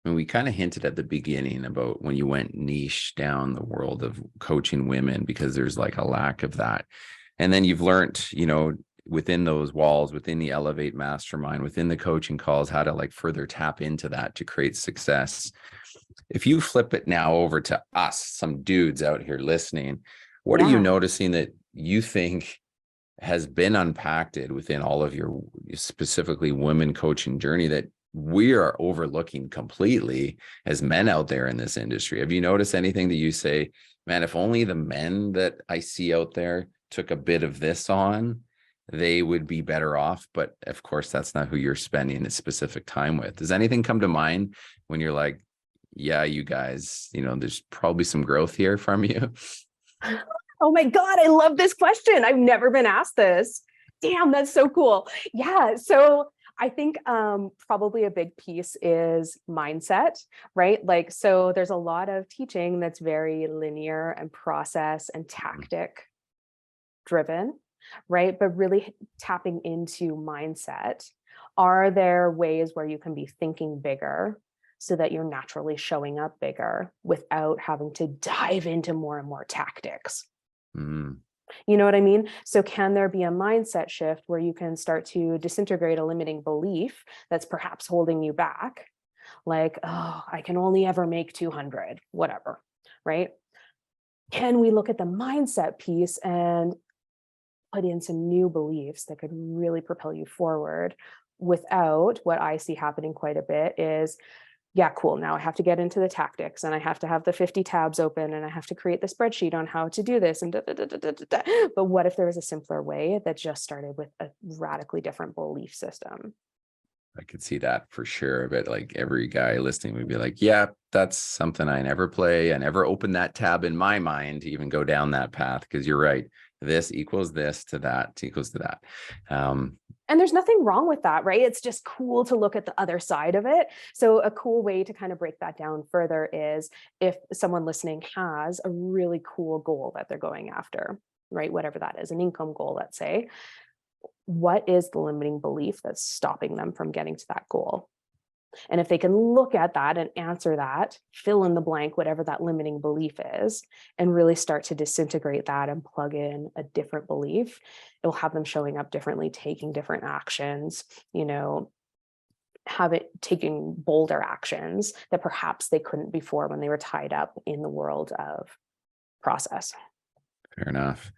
when we kind of hinted at the beginning about when you went niche down the world of coaching women, because there's like a lack of that. And then you've learned, within those walls, within the Elevate Mastermind, within the coaching calls, how to like further tap into that to create success. If you flip it now over to us, some dudes out here listening, what are you Yeah. noticing that you think has been unpacked within all of your specifically women coaching journey that we are overlooking completely as men out there in this industry? Have you noticed anything that you say, man, if only the men that I see out there took a bit of this on, they would be better off? But of course, that's not who you're spending a specific time with. Does anything come to mind when you're like, yeah, you guys, there's probably some growth here from you? Oh my God, I love this question. I've never been asked this. Damn, that's so cool. Yeah. So I think probably a big piece is mindset, right? Like, so there's a lot of teaching that's very linear and process and tactic driven, right? But really tapping into mindset. Are there ways where you can be thinking bigger so that you're naturally showing up bigger without having to dive into more and more tactics? Mm, You know what I mean? So can there be a mindset shift where you can start to disintegrate a limiting belief that's perhaps holding you back? Like, oh, I can only ever make 200, whatever, right? Can we look at the mindset piece and put in some new beliefs that could really propel you forward without, what I see happening quite a bit is, yeah, cool. Now I have to get into the tactics and I have to have the 50 tabs open and I have to create the spreadsheet on how to do this and da, da, da, da, da, da, da. But what if there was a simpler way that just started with a radically different belief system? I could see that for sure. But like every guy listening would be like, yeah, that's something I never play. I never open that tab in my mind to even go down that path. Because you're right. This equals this to that equals to that. And there's nothing wrong with that, right? It's just cool to look at the other side of it. So a cool way to kind of break that down further is if someone listening has a really cool goal that they're going after, right? Whatever that is, an income goal, let's say. What is the limiting belief that's stopping them from getting to that goal? And if they can look at that and answer that, fill in the blank, whatever that limiting belief is, and really start to disintegrate that and plug in a different belief, it will have them showing up differently, taking different actions, have it taking bolder actions that perhaps they couldn't before when they were tied up in the world of process. Fair enough.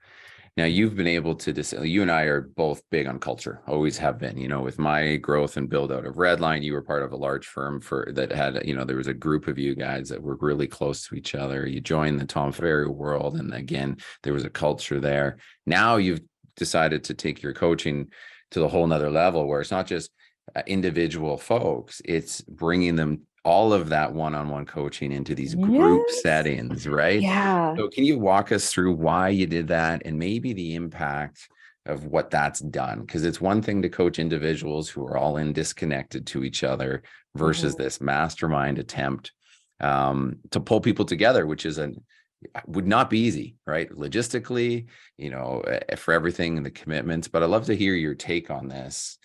Now you've been able to you and I are both big on culture, always have been, with my growth and build out of Redline. You were part of a large firm that had, there was a group of you guys that were really close to each other. You joined the Tom Ferry world. And again, there was a culture there. Now you've decided to take your coaching to the whole nother level where it's not just individual folks, it's bringing them all of that one-on-one coaching into these group Yes. settings, right? Yeah. So can you walk us through why you did that and maybe the impact of what that's done? Because it's one thing to coach individuals who are all in disconnected to each other versus this mastermind attempt to pull people together, which would not be easy, right? Logistically, for everything and the commitments. But I'd love to hear your take on this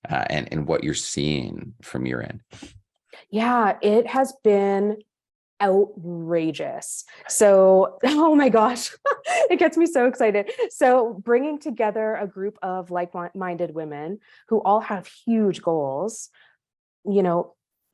and what you're seeing from your end. Yeah, it has been outrageous. So, oh my gosh, it gets me so excited. So, bringing together a group of like-minded women who all have huge goals,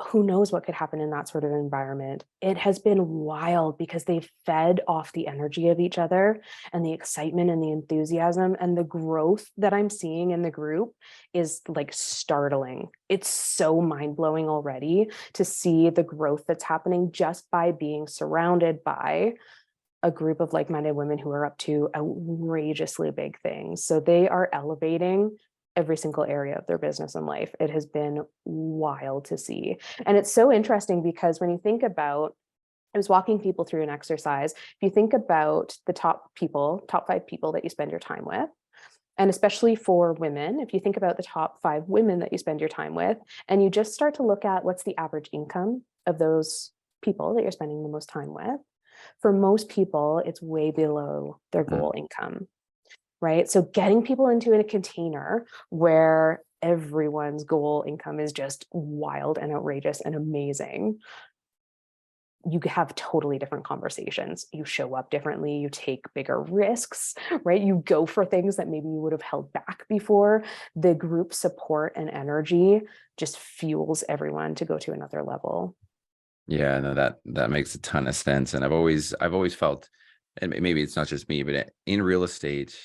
who knows what could happen in that sort of environment. It has been wild because they've fed off the energy of each other and the excitement and the enthusiasm, and the growth that I'm seeing in the group is like startling. It's so mind-blowing already to see the growth that's happening just by being surrounded by a group of like-minded women who are up to outrageously big things. So they are elevating every single area of their business and life. It has been wild to see. And it's so interesting because when you think about, I was walking people through an exercise. If you think about the top 5 people that you spend your time with, and especially for women, if you think about the top 5 women that you spend your time with, and you just start to look at what's the average income of those people that you're spending the most time with, for most people, it's way below their goal income. Right? So getting people into a container where everyone's goal income is just wild and outrageous and amazing, you have totally different conversations. You show up differently, you take bigger risks, right? You go for things that maybe you would have held back before. The group support and energy just fuels everyone to go to another level. Yeah, no, that makes a ton of sense. And I've always felt, and maybe it's not just me, but in real estate,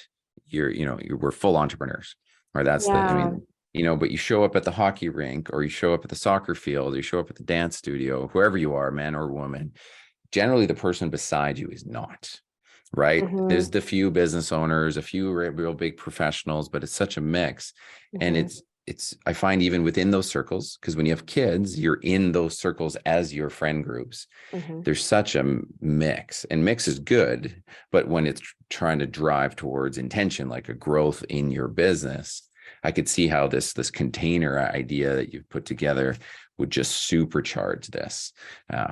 we're full entrepreneurs, right? Yeah. But you show up at the hockey rink, or you show up at the soccer field, or you show up at the dance studio, whoever you are, man or woman, generally the person beside you is not, right? There's Mm-hmm. the few business owners, a few real big professionals, but it's such a mix. And Mm-hmm. I find even within those circles, because when you have kids, you're in those circles as your friend groups. Mm-hmm. There's such a mix, and mix is good, but when it's trying to drive towards intention, like a growth in your business, I could see how this container idea that you've put together would just supercharge this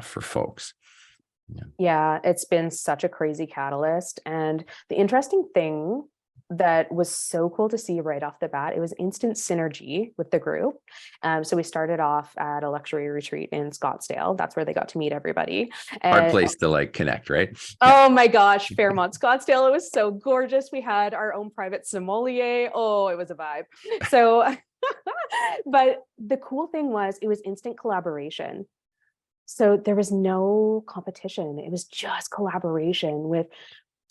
for folks. Yeah, it's been such a crazy catalyst. And the interesting thing that was so cool to see right off the bat, it was instant synergy with the group. So we started off at a luxury retreat in Scottsdale. That's where they got to meet everybody. Hard And place to like connect, right? Yeah. oh my gosh, Fairmont, Scottsdale, it was so gorgeous. We had our own private sommelier. Oh, it was a vibe. So, but the cool thing was it was instant collaboration. So there was no competition. It was just collaboration with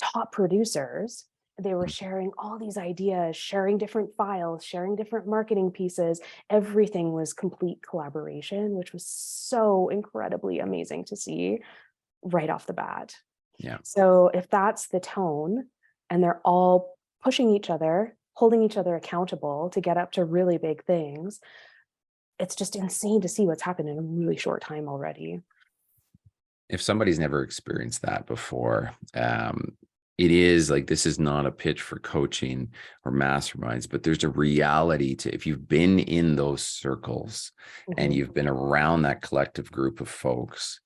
top producers. They were sharing all these ideas, sharing different files, sharing different marketing pieces. Everything was complete collaboration, which was so incredibly amazing to see right off the bat. Yeah. So if that's the tone, and they're all pushing each other, holding each other accountable to get up to really big things, it's just insane to see what's happened in a really short time already. If somebody's never experienced that before, it is like, this is not a pitch for coaching or masterminds, but there's a reality to, if you've been in those circles and Mm-hmm. you've been around that collective group of folks,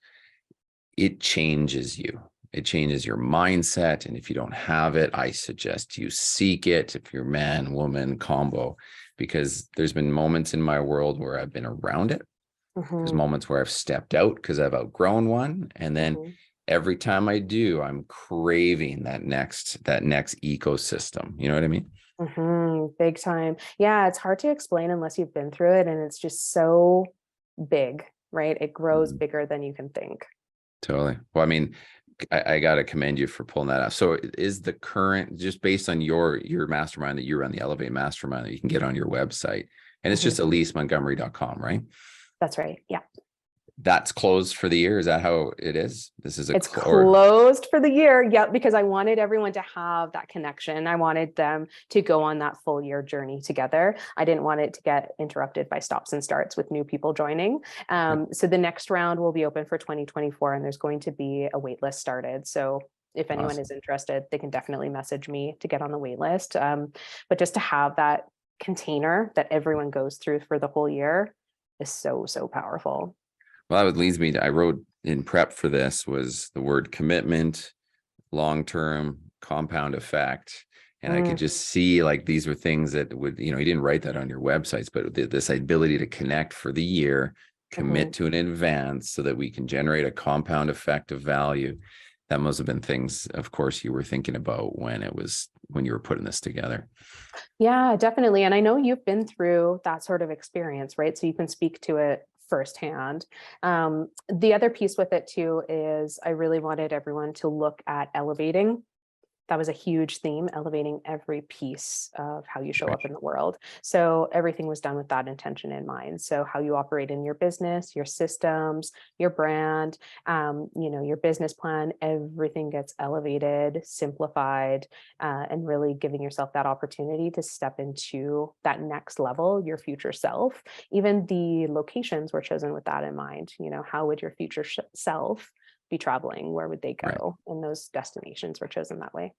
it changes you. It changes your mindset. And if you don't have it, I suggest you seek it, if you're man, woman combo, because there's been moments in my world where I've been around it. There's Mm-hmm. moments where I've stepped out because I've outgrown one. And then Mm-hmm. every time I do, I'm craving that next ecosystem. You know what I mean? Mm-hmm. Big time. Yeah, it's hard to explain unless you've been through it, and it's just so big, right? It grows Mhm. bigger than you can think. Totally. Well, I mean, I got to commend you for pulling that off. So is the current, just based on your mastermind that you run, the Elevate Mastermind that you can get on your website, and it's Mm-hmm. just elisemontgomery.com, right? That's right. Yeah. That's closed for the year. Is that how it is? This is It's closed for the year. Yep. Because I wanted everyone to have that connection. I wanted them to go on that full year journey together. I didn't want it to get interrupted by stops and starts with new people joining. So the next round will be open for 2024, and there's going to be a wait list started. So if anyone awesome. is interested, they can definitely message me to get on the wait list. But just to have that container that everyone goes through for the whole year is so, so powerful. Well, that leads me to, I wrote in prep for this, was the word commitment, long-term, compound effect. And I could Mm, just see like these were things that would, you didn't write that on your websites, but this ability to connect for the year, commit mhm. to an advance so that we can generate a compound effect of value. That must have been things, of course, you were thinking about when you were putting this together. Yeah, definitely. And I know you've been through that sort of experience, right? So you can speak to it firsthand. The other piece with it too is I really wanted everyone to look at elevating. That was a huge theme, elevating every piece of how you show Right. up in the world. So everything was done with that intention in mind. So how you operate in your business, your systems, your brand, your business plan, everything gets elevated, simplified, and really giving yourself that opportunity to step into that next level, your future self. Even the locations were chosen with that in mind. How would your future self be traveling? Where would they Right. go? And those destinations were chosen that way.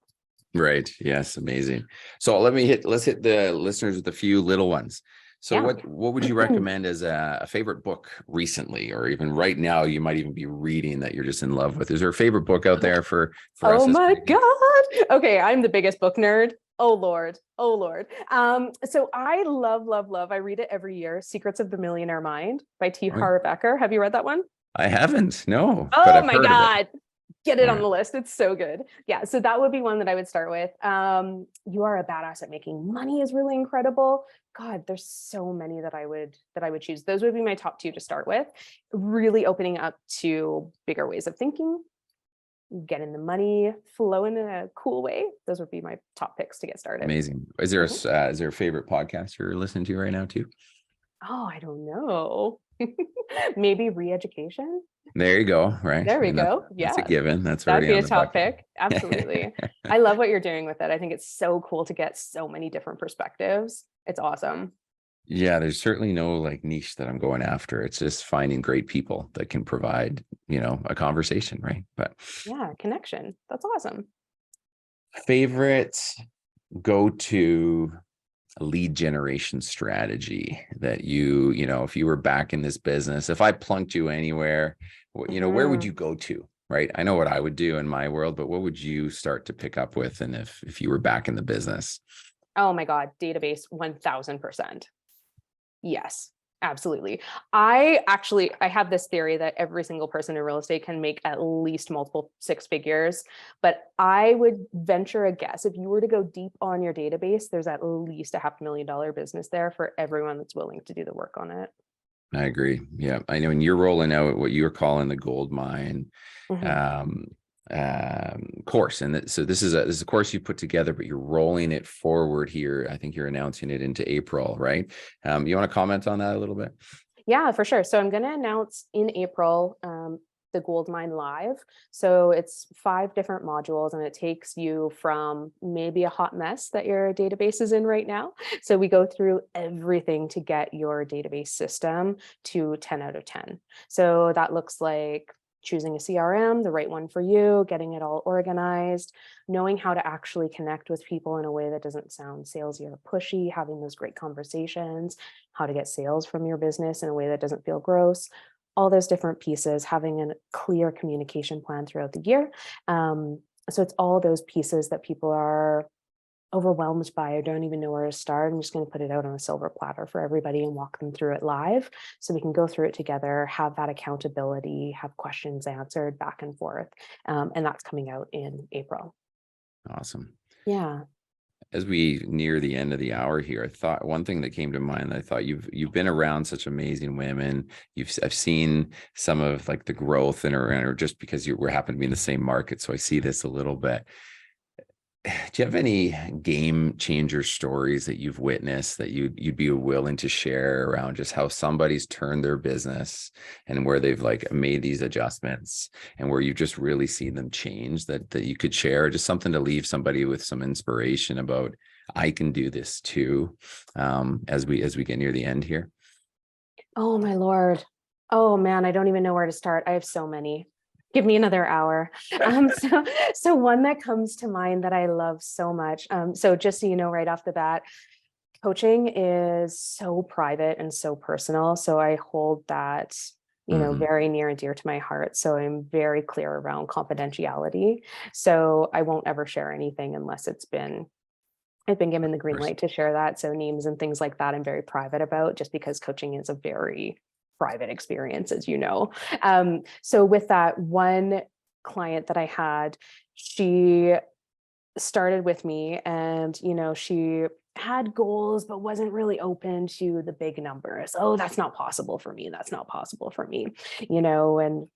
Right. Yes. Amazing. So let's hit the listeners with a few little ones. So Yeah. what would you recommend as a favorite book recently, or even right now, you might even be reading that you're just in love with? Is there a favorite book out there for us? Oh As my creatives? God. Okay. I'm the biggest book nerd. Oh Lord. Oh Lord. So I love, I read it every year. Secrets of the Millionaire Mind by T. Oh, Harv Eker. Have you read that one? I haven't, no, but Oh I've my heard of it. God. Get All it on right. the list. It's so good. Yeah. So that would be one that I would start with. You Are a Badass at Making Money is really incredible. God, there's so many that I would choose. Those would be my top two to start with. Really opening up to bigger ways of thinking, getting the money flowing in a cool way. Those would be my top picks to get started. Amazing. Mhm. Is there a favorite podcast you're listening to right now too? Oh, I don't know. Maybe re-education. There you go. Right. There we And go. that's a Yeah. given. That's That'd already be on a the top bucket. pick. Absolutely. I love what you're doing with it. I think it's so cool to get so many different perspectives. It's awesome. Yeah, there's certainly no like niche that I'm going after. It's just finding great people that can provide, a conversation, right? But Yeah, connection. That's awesome. favorite go-to lead generation strategy that if you were back in this business, if I plunked you anywhere, where would you Mhm. go to? Right. I know what I would do in my world, but what would you start to pick up with? And if you were back in the business? Oh my God, database 1000%. Yes, absolutely. I have this theory that every single person in real estate can make at least multiple six figures, but I would venture a guess if you were to go deep on your database, there's at least a $500,000 business there for everyone that's willing to do the work on it. I agree. Yeah. I know. And you're rolling out what you're calling the gold mine Mhm. um, course. And so this is a course you put together, but you're rolling it forward here. I think you're announcing it into April, right? You want to comment on that a little bit? Yeah, for sure. So I'm going to announce in April the Goldmine Live. So it's 5 different modules, and it takes you from maybe a hot mess that your database is in right now. So we go through everything to get your database system to 10 out of 10. So that looks like choosing a CRM, the right one for you, getting it all organized, knowing how to actually connect with people in a way that doesn't sound salesy or pushy, having those great conversations, how to get sales from your business in a way that doesn't feel gross, all those different pieces, having a clear communication plan throughout the year. So it's all those pieces that people are overwhelmed by or don't even know where to start. I'm just going to put it out on a silver platter for everybody and walk them through it live so we can go through it together, have that accountability, have questions answered back and forth. And that's coming out in April. Awesome. Yeah. As we near the end of the hour here, I thought one thing that came to mind. I thought you've been around such amazing women. I've seen some of like the growth or just because we're happen to be in the same market, so I see this a little bit. Do you have any game changer stories that you've witnessed that you'd be willing to share around just how somebody's turned their business and where they've like made these adjustments and where you've just really seen them change that you could share, just something to leave somebody with some inspiration about I can do this too, as we get near the end here? Oh my Lord. Oh man, I don't even know where to start. I have so many. Give me another hour. So one that comes to mind that I love so much. So just so you know, right off the bat, coaching is so private and so personal. So I hold that, Mhm. very near and dear to my heart. So I'm very clear around confidentiality. So I won't ever share anything unless I've been given the Of green course. light to share that. So names and things like that, I'm very private about just because coaching is a very private experience, as you know. So with that one client that I had, she started with me and, she had goals, but wasn't really open to the big numbers. Oh, that's not possible for me. That's not possible for me, and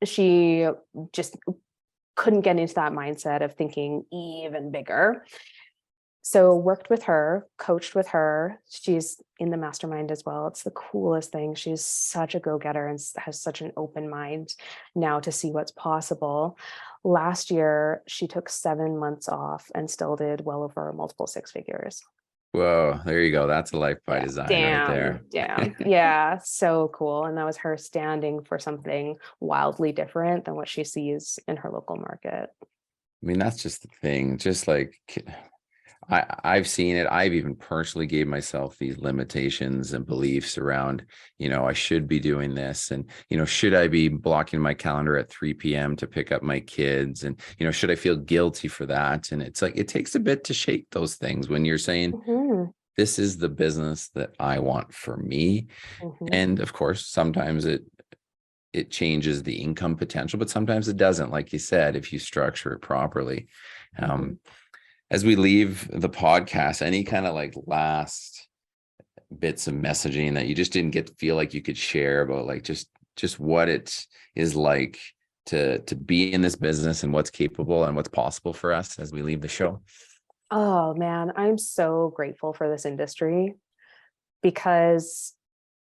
she just couldn't get into that mindset of thinking even bigger. So worked with her, coached with her. She's in the mastermind as well. It's the coolest thing. She's such a go-getter and has such an open mind now to see what's possible. Last year, she took 7 months off and still did well over multiple six figures. Whoa, there you go. That's a life by Yeah. design right Damn. there. Damn. Yeah. So cool. And that was her standing for something wildly different than what she sees in her local market. I mean, that's just the thing. Just like I've seen it. I've even personally gave myself these limitations and beliefs around, I should be doing this. And, should I be blocking my calendar at 3 p.m. to pick up my kids? And, should I feel guilty for that? And it's like, it takes a bit to shake those things when you're saying, this is the business that I want for me. And of course, sometimes it changes the income potential, but sometimes it doesn't, like you said, if you structure it properly. As we leave the podcast, any kind of like last bits of messaging that you just didn't get to feel like you could share about like just what it is like to be in this business and what's capable and what's possible for us as we leave the show? Oh man, I'm so grateful for this industry because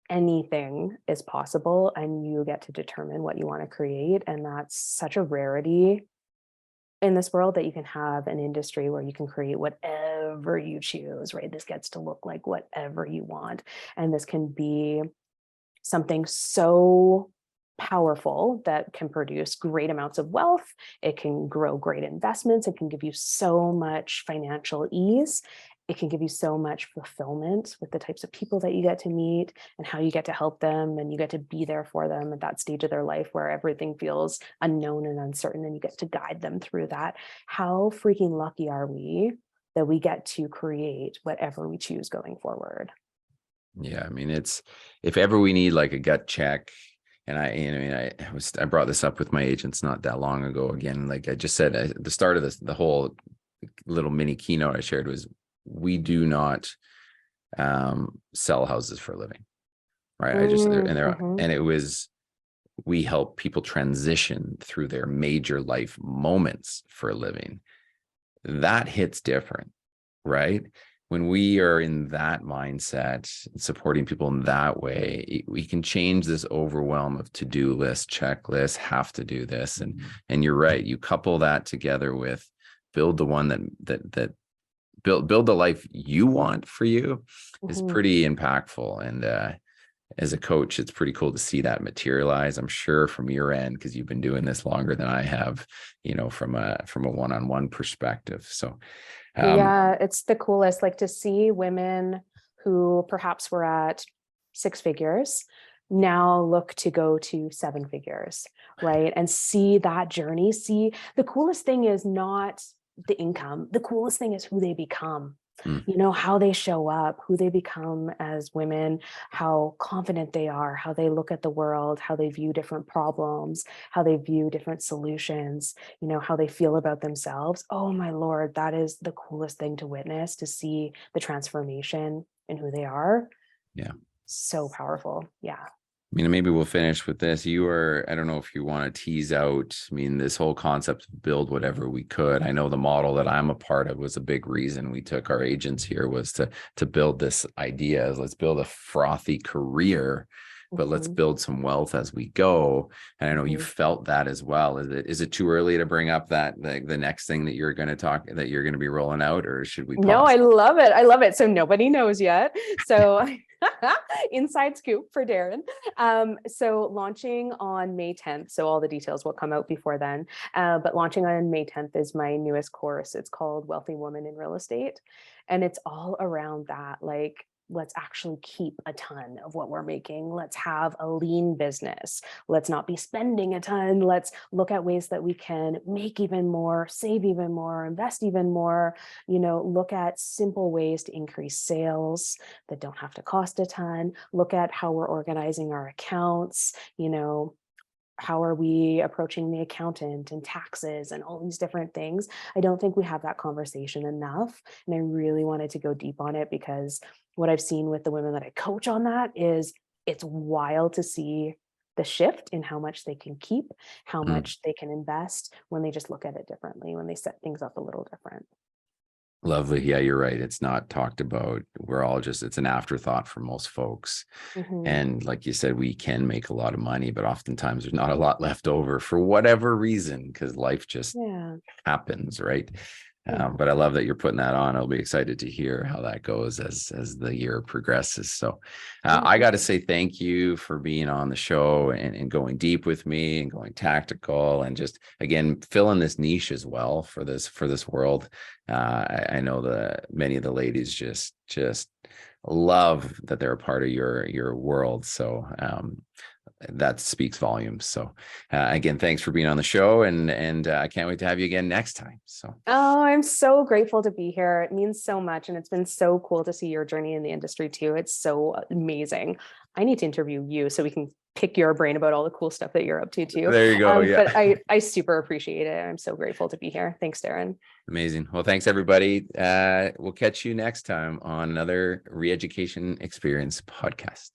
anything is possible and you get to determine what you want to create. And that's such a rarity in this world, that you can have an industry where you can create whatever you choose, right? This gets to look like whatever you want. And this can be something so powerful that can produce great amounts of wealth. It can grow great investments. It can give you so much financial ease. It can give you so much fulfillment with the types of people that you get to meet and how you get to help them, and you get to be there for them at that stage of their life where everything feels unknown and uncertain, and you get to guide them through that. How freaking lucky are we that we get to create whatever we choose going forward? Yeah, I mean, it's if ever we need like a gut check, and I brought this up with my agents not that long ago. Again, like I just said at the start of this, the whole little mini keynote I shared was, we do not sell houses for a living, right? And it was, we help people transition through their major life moments for a living. That hits different, right? When we are in that mindset, supporting people in that way, we can change this overwhelm of to-do list, checklist, have to do this. And you're right. You couple that together with build the one that build the life you want for you is pretty impactful. And as a coach, it's pretty cool to see that materialize. I'm sure from your end, because you've been doing this longer than I have, from a one-on-one perspective. So yeah, it's the coolest, like to see women who perhaps were at six figures now look to go to seven figures, right? And see that journey. See, the coolest thing is not the income. The coolest thing is who they become. How they show up, who they become as women, how confident they are, how they look at the world, how they view different problems, how they view different solutions, how they feel about themselves. Oh my Lord, that is the coolest thing to witness, to see the transformation in who they are. Yeah. So powerful. Yeah. Maybe we'll finish with this. I don't know if you want to tease out, this whole concept of build whatever we could. I know the model that I'm a part of was a big reason we took our agents here, was to build this idea. Let's build a frothy career, but let's build some wealth as we go. And I know you felt that as well. Is it too early to bring up that the next thing that you're going to be rolling out, or should we pause? No, I love it. I love it. So nobody knows yet. So inside scoop for Darren. So launching on May 10th. So all the details will come out before then. But launching on May 10th is my newest course. It's called Wealthy Woman in Real Estate. And it's all around that. Like, let's actually keep a ton of what we're making. Let's have a lean business. Let's not be spending a ton. Let's look at ways that we can make even more, save even more, invest even more, look at simple ways to increase sales that don't have to cost a ton. Look at how we're organizing our accounts, how are we approaching the accountant and taxes and all these different things. I don't think we have that conversation enough. And I really wanted to go deep on it because what I've seen with the women that I coach on that is it's wild to see the shift in how much they can keep, how Mm. much they can invest when they just look at it differently, when they set things up a little different. Lovely. Yeah, you're right. It's not talked about. We're all just, it's an afterthought for most folks. Mhm. And like you said, we can make a lot of money, but oftentimes there's not a lot left over for whatever reason, because life just Yeah. happens, right? Yeah. But I love that you're putting that on. I'll be excited to hear how that goes as the year progresses. So Yeah. I Thank got to you. say thank you for being on the show and going deep with me and going tactical and just again filling this niche as well for this world. I know that many of the ladies just love that they're a part of your world. So that speaks volumes. So again, thanks for being on the show, and I can't wait to have you again next time. So Oh, I'm so grateful to be here. It means so much. And it's been so cool to see your journey in the industry too. It's so amazing. I need to interview you so we can pick your brain about all the cool stuff that you're up to too. there you go. Yeah. But I super appreciate it. I'm so grateful to be here. Thanks, Darren. Amazing. Well, thanks everybody. We'll catch you next time on another Reeducation Experience podcast.